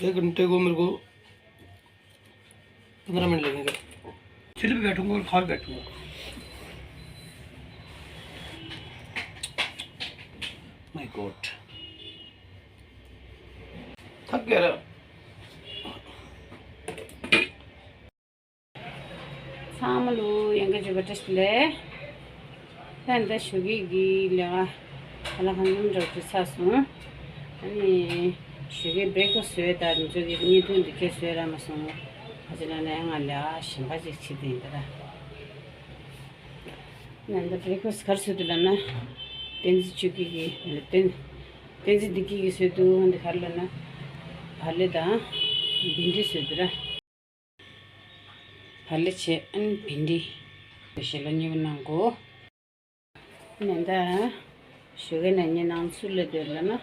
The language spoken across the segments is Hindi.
1 घंटे को मेरे को 15 मिनट लगेंगे। चिल भी बैठूंगा और खा भी बैठूंगा। माय गॉड, थक गया। 사물로 연결해 버렸을래. 근데 슈기기가 하나 한좀 저기 사서 아니 슈기 브레이크스에다 저기 니도 계속해라면서 하지는 내가 신바지 치든다. 난데 브레이크스 갈 수도 있나? 댄지 슈기기 댄지 디기기 수도 한데 갈려나 발레다 빈디 수더라. 발레체 안 빈디 specialnya menangku nanda sugar nanya nang sulle derlana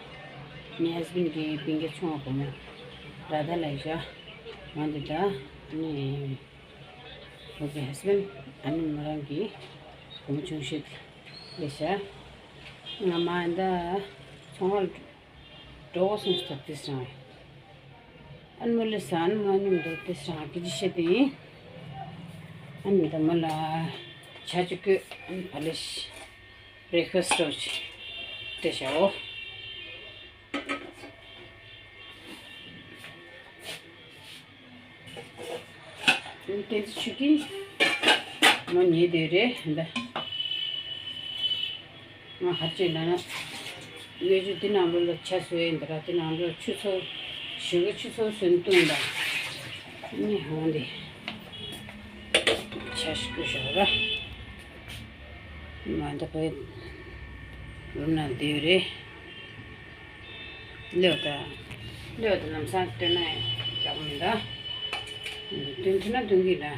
ni husband ki pinge chunga kuma radha laija mandita ni okay husband ani marangi kuma chungshit lesha namanda chungal dogo sunsta tisna anmulesan manim do tisna kijishedi and the mala chajuku polish breakfast roach the show and chuki money dere and ma hachilana yeju dinamlo chasu indra dinamlo chuso sugar chuso suntunda ni handi Chashkushara Mandapay Luna Dure Lota Namsantana Jamunda Duntina Dungila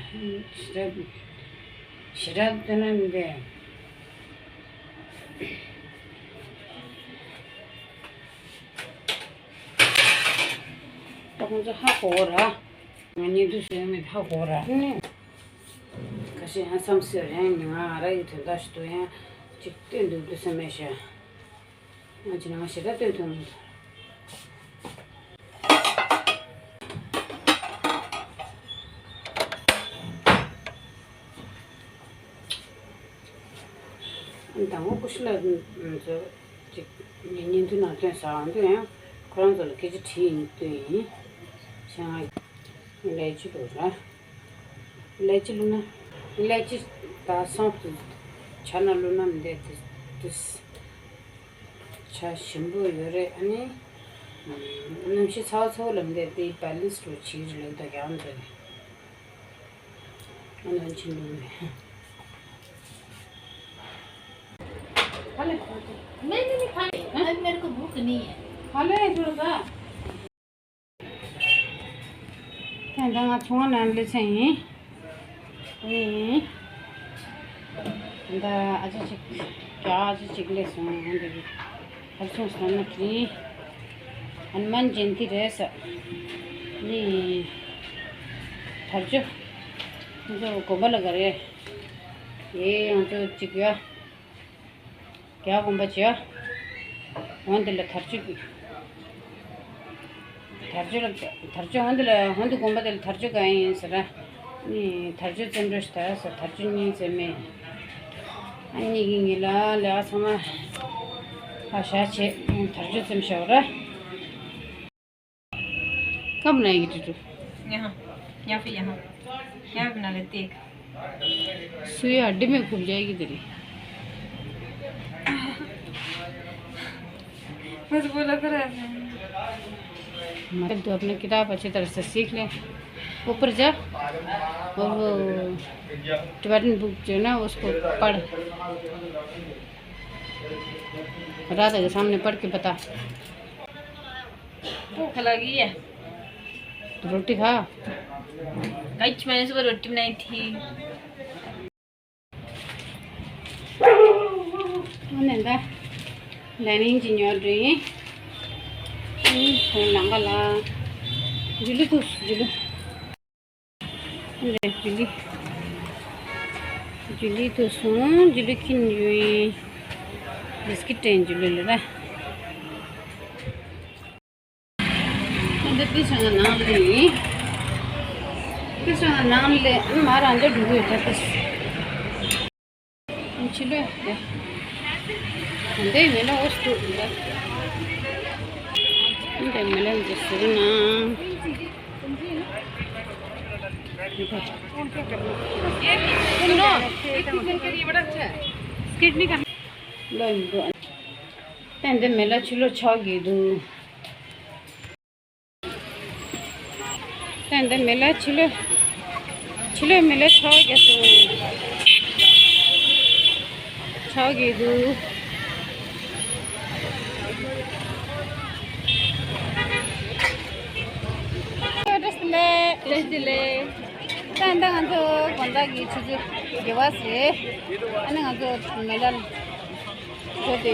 Shiratan there Takunza Hakora I need to say with Hakora kasi handsome sir हैं यहाँ रही थे 10 तो हैं चिट्टे दूध से मैशा आज ना मैशा रहते थे हम अंतामो कुछ लग जो निन्नी तो ना क्या साउंड हैं कौन सा लगे जो ठीक तो हैं शायद लेची लोरा लेची लूना लेची तासों तो छाना लूना में this चा शिम्बो योरे अने नमशी साव लंबे ते बैलेंस तो चीज़ लगता क्या हम तो अने चिंडू में खाले नहीं खाले आज मेरे को भूख नहीं है खाले थोड़ा सा क्या दांगा छुआ नान ले चाहिए नी दा अच्छा क्या आज चिकले सुन देखिए हर चीज़ सुनने की हनुमान जयंती रहे सा नी थर्जो जो कोबल करे ये हम तो चिकिया क्या कोंबा चिया वहाँ दिल थर्जो वहाँ तो कोंबा दिल थर्जो का ही सरा नी थर्जो चंद्रस्ता सा थर्जो नी से में अन्य गिंगला ला समा आशा चे थर्जो से मशवरा कब बनाएगी तू यहाँ बना लेती है सुई हड्डी में खुल जाएगी तेरी बस बोला कर मतलब तो अपने किताब अच्छी तरह से सीख ले ऊपर जा और वो टिबेटन बुक जो है ना उसको पढ़ राधा के सामने पढ़ के बता भूख लगी है तो रोटी खा कच मैंने सुबह रोटी बनाई थी नंदा लाइनिंग इंजीनियर रही लंगाला जुली तो जुली जुली तो सुन जुली किन जुई बिस्किट टें जुली ले रहा 근데 뜻은 나리 뜻은 나리래 말 안 돼 두고 있다 뜻 치료 근데 내가 옷도 근데 내가 이제 쓰나 근데 मेला छिलो छ गिदु 근데 मेला छिलो मेला छ गेसु छ गिदु 됐을래 근데 간도 건다기 주주 개와세 아니 간도 메라 저기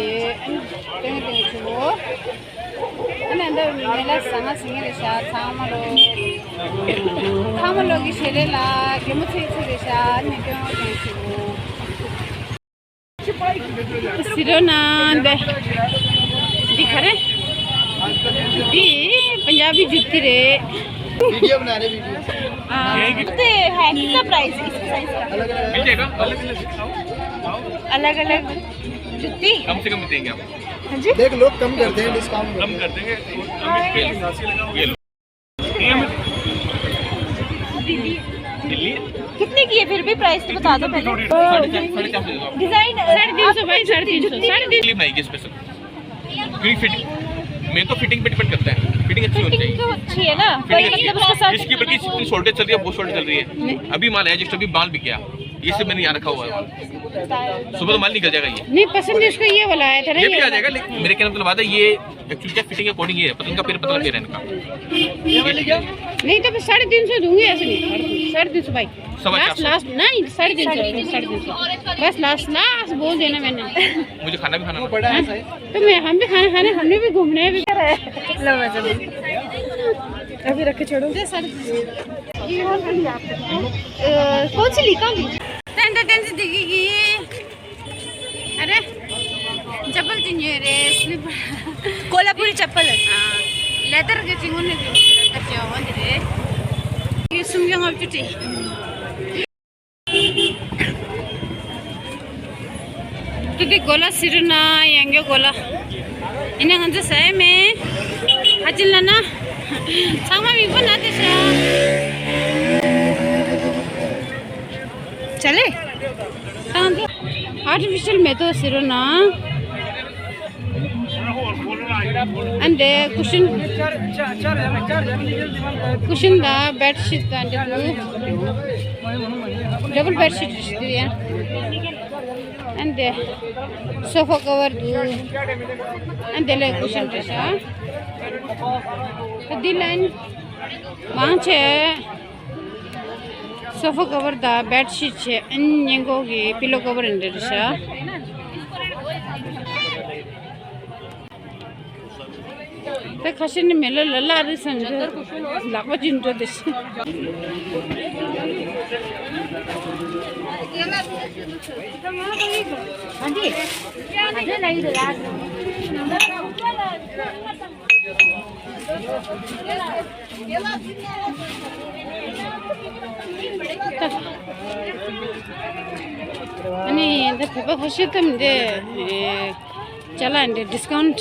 땡땡 주고 근데 मेला 상하 생일이샤 참말로기 셀레라 개무치치리샤 니경 주고 सिरोनांदे दिखरे दी पंजाबी जूती रे वीडियो बना रहे वीडियो कितने है कितना प्राइस इसका साइज का अलग अलग जुत्ती कम से कम देंगे आप हाँ जी देख लोग कम करते हैं डिस्काउंट कम कर देंगे ये लो दिल्ली कितने की है फिर भी प्राइस तो बता दो पहले डिजाइन 350 भाई 350 दिल्ली बनाएगी स्पेशल क्योंकि फिटिंग मैं तो फिटिंग पे डिपेंड करता है फिटिंग अच्छी होनी फिटिंग तो चाहिए अच्छी है ना पर फिटिंग अच्छी मतलब उसके साथ है इसकी बल्कि इतनी शॉर्टेज चल रही है बहुत शॉर्टेज चल रही है अभी माल है जिसका भी माल बिक गया ये सब मैंने यहाँ रखा हुआ है सुबह तो माल निकल जाएगा ये नहीं पसंद इसको ये वाला आया था ना ये भी आ जाएगा लेकिन मेरे कहने का मतलब बात है ये एक्चुअली क्या फिटिंग अकॉर्डिंग ये है पतला का पैर है इनका नहीं तो मैं 350 दूंगी ऐसे नहीं 350 भाई 450 लास्ट नहीं 350 बस लास्ट बोल देना मैंने मुझे खाना भी खाना बड़ा है साइज तो मैं हम भी खाना खाने हमने भी घूमने भी लो वजन अभी रख के छोड़ो कौन सी ली कौन टेंशन दिखेगी अरे चप्पल चाहिए रे स्लीपर कोल्हापुरी चप्पल है लेदर के चिंगुने के अच्छा होने रे ये सुम्या हो चुटी तो दी गोला सिरना यंगे गोला इन्हें हम तो सही में हजल ना सांमा भी बनाते सा चले आर्टिफिशियल में तो सिरना and cushion the bed sheet and double bed sheet and the sofa cover and the leg cushion the line manche sofa cover the bed sheet and yango pillow cover and the तो खशन मेला लला रे संजो लापा जिंटो देश आंटी आजे नहीं दे यार अनि द पेपर खशी तुम दे चला इंदे डिस्काउंट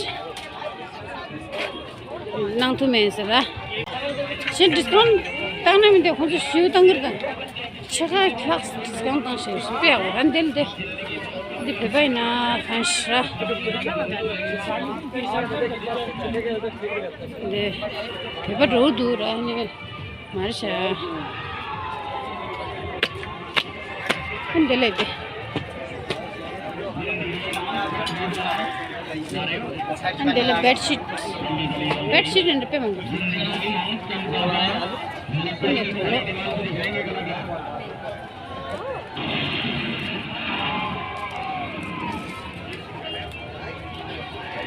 नंग तो में सरा से डिस्काउंट ताने में देखो जो शिव तंगर का छका फ्लक्स डिस्काउंट का शेयर पे आ रहा दिल दे दे पे ना फंशरा दे पे रो दूर है ने मारशा कुन दिले दे अंदर बेडशीट अंदर पे मंगो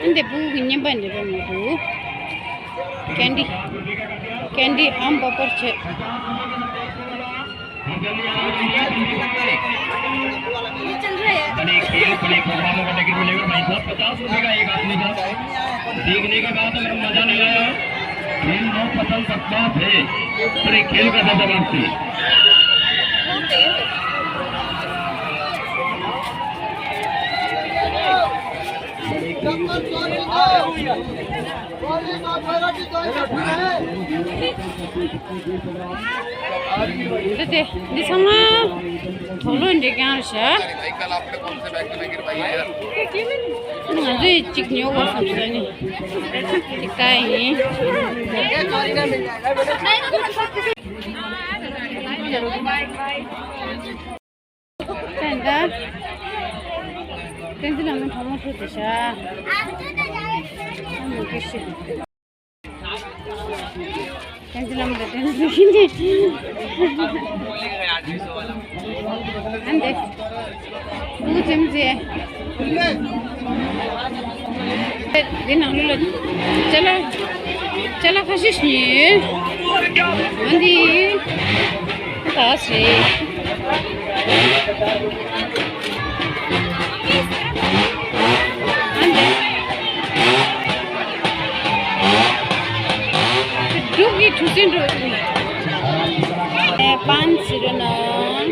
अंदर बुगिन्या बंदे पे मंगो कैंडी आम पापड़ छे चल रहा है ₹50 का एक आदमी का देखने के बाद अगर मजा नहीं आया खेल न पसंद सकता है पर ये खेल का ज्यादा मानती Dede, di sama tholo inde kya sha? कल आपने कौन से बैंक में गिरवाई है Ngaju chik nyo ko samsa ni. Chikai ni. Tanda. Tanda naman thomo thute sha. Tanda naman tanda hindi. Ande. Bu jemje. Din alu chala chala khashish ni. Andi. Tasi. Ande. Dugi thusin ro. Pan sironan.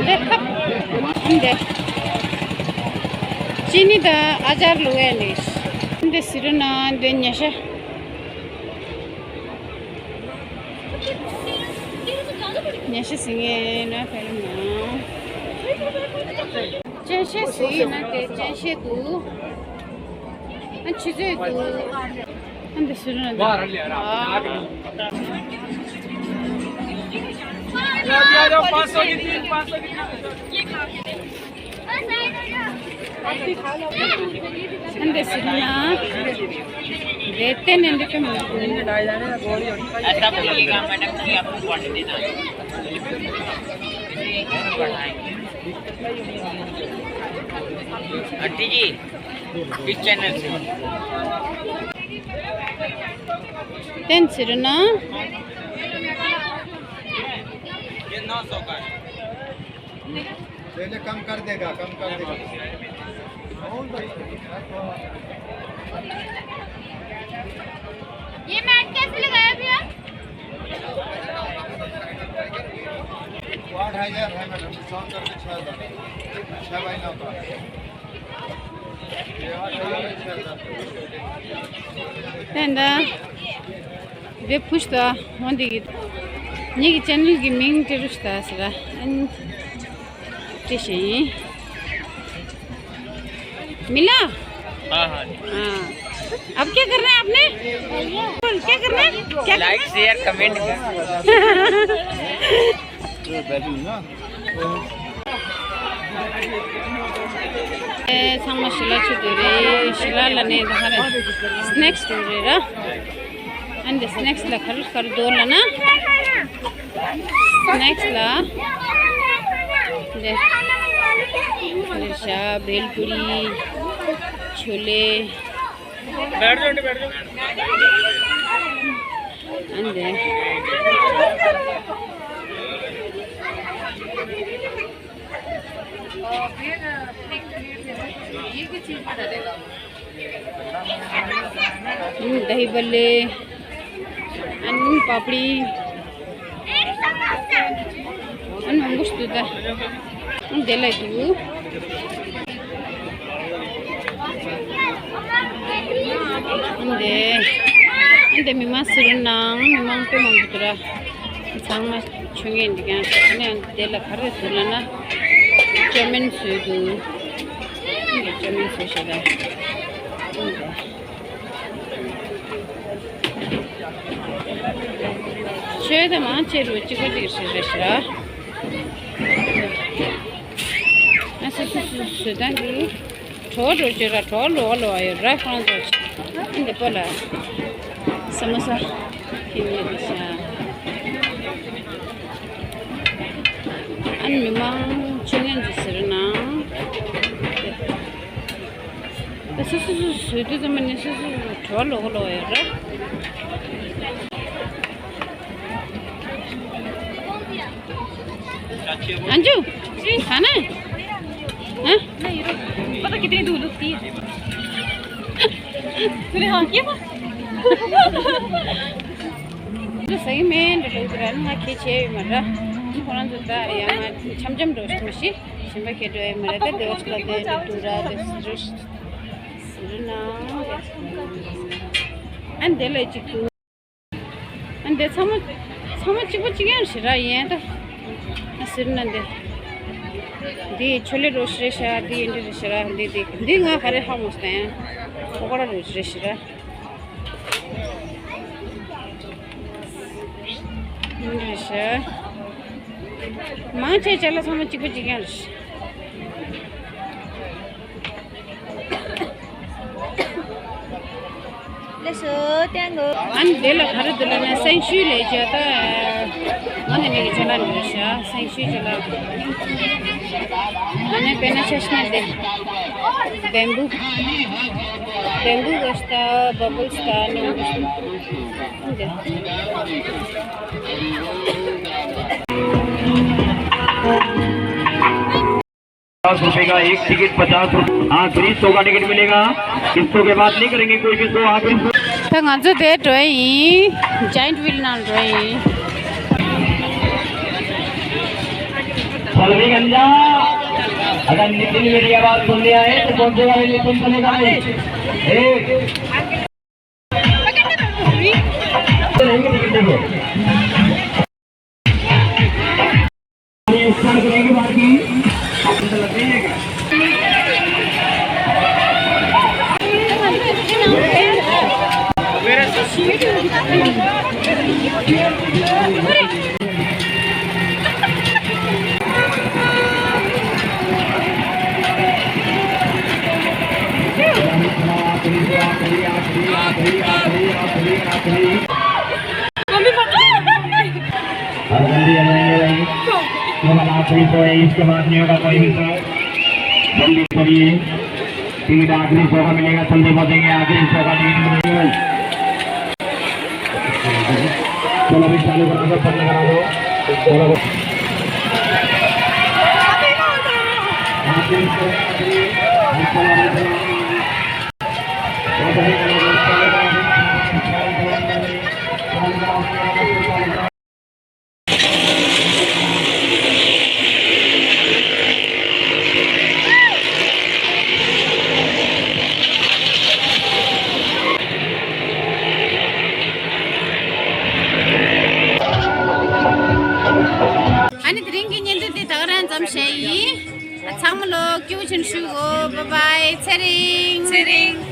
Dekap. Ande. Chini da ajar luenis. Ande sironan de nyasha. Nyasha singe na kalma. Chashe si na te chashe tu. Anchize tu. Ande sironan. Ande sironan. Rete nende ke ऐसा बोलिएगा मैडम कि आपको क्वांटिटी ना आंटी जी किस चैनल से ten sironan. ये 900 का है पहले कम कर देगा ये मैट कैसे लगाया भैया 8,000 है मैडम डिस्काउंट करके 6,000 6 बाई 9 का ये 8,000 Tanda. Ve pushta hondi git. Nigi channel ki ming terushta asra. An tishi. मिला हाँ हाँ हाँ अब क्या करना है आपने क्या करना है क्या like share comment sama shila chudure shila lane dhare snacks chudure ra and snacks la kar dola na snacks la de nisha belpuri chole बैठ जाओ and then दही बल्ले पापड़ी दिलाई तू अंदे मिमा सुरनांग मिमांग पे मंगुतरा सांग चुंगे इंडिया ने दिला खरे सुरना चमेन सुदू चमेन सुशदा शेद मा चेरु चिको दिशरा ऐसे सुदा की छोड़ जरा छोड़ लो आयो रखना तो इंदे पोला समोसा किने दिशा an memang chingen diserna susu zaman ni susu tholo holo era Anju खाना है हैं नहीं पता कितनी दूर लगती है 그래 하기야? सही में डलुकरान मा खेचे मरा कोन जता या मा छमजम रोस्ट मसी सिम्बा खेदो मरा त दोस लदे टुरा दस सुरना and they like you and there's so much chicken shira yeah ta sirna de chole roast sha de indi shira de nga khare hamosta ya okara roast shira indi sha ma che chala so much chicken Leso tiang go. and they like hard na sai shu le ja ta mane me chala ni sha sai shu chala ane pena chashna de bamboo gasta bubble star no 50 रुपए का एक टिकट 50 रुपए आखिरी 100 का टिकट मिलेगा 100 के बाद नहीं करेंगे कोई भी 100 आखिरी 100 tanga ju de doi giant wheel nan doi Salvi गंजा अगर नितिन मेरी आवाज सुनने आए तो कौन से वाले नितिन चलेगा एक टिकट देखो स्टार्ट करेंगे बाकी आखिरी तो है इसके बाद नहीं होगा कोई भी जल्दी करिए टिकट आखिरी 100 का मिलेगा जल्दी पहुंचेंगे आखिरी 100 का टिकट मिलेगा चलो अभी चालू करा दो बंद करा दो चलो ani drinking in the tagaran jam shei chamlo kyu chen shu go bye bye chering